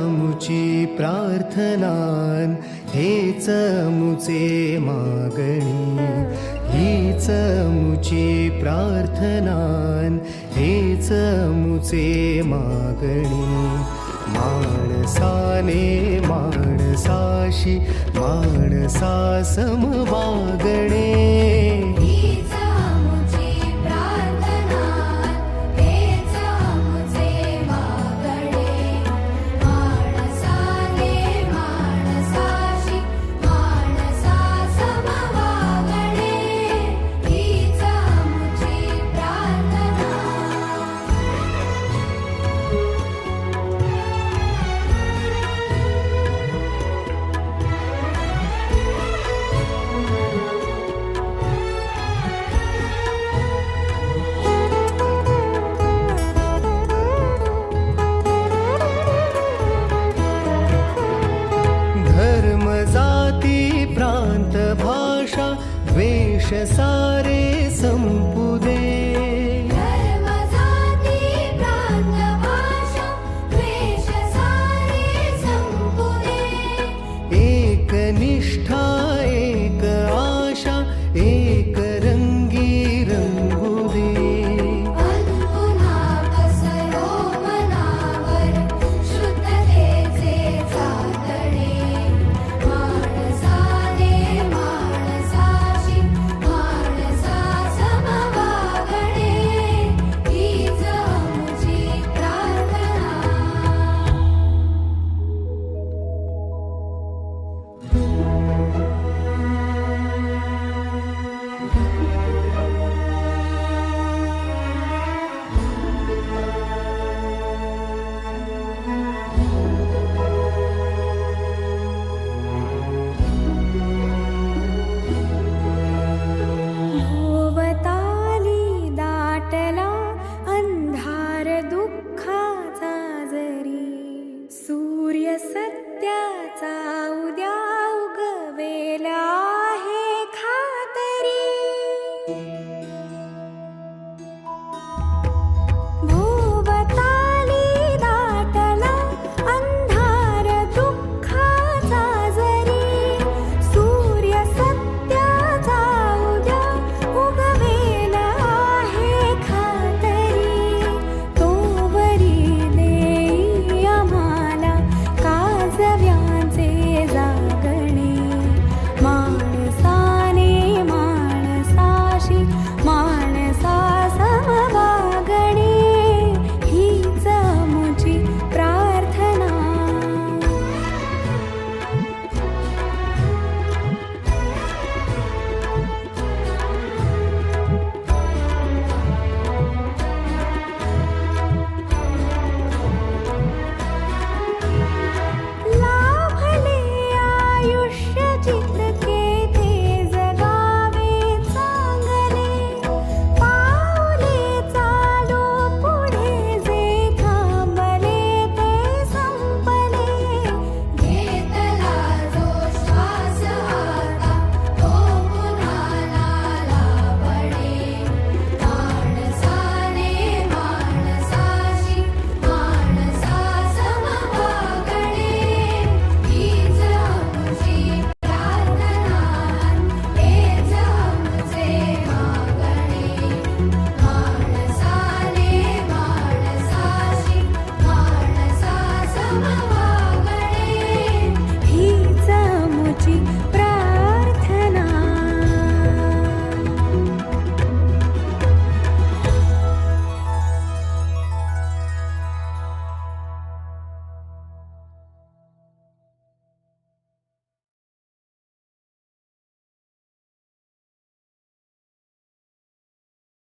मुची प्रार्थनान हेच मुचे मागणी, हीच मुची प्रार्थनान हेच मुचे मागणी. माणसाने माणसाशी माणसा सम वागणे, प्रांत भाषा द्वेष सारे संपू दे. धर्म जाती प्रांत भाषा द्वेष सारे संपू दे. एक निष्ठा एक आशा एक रंगी रंगू दे. पुन्हा पसरो मनावर शुद्धतेचे चांदणे. सूर्य सत्याचा उद्या उगवेला आहे खातरी.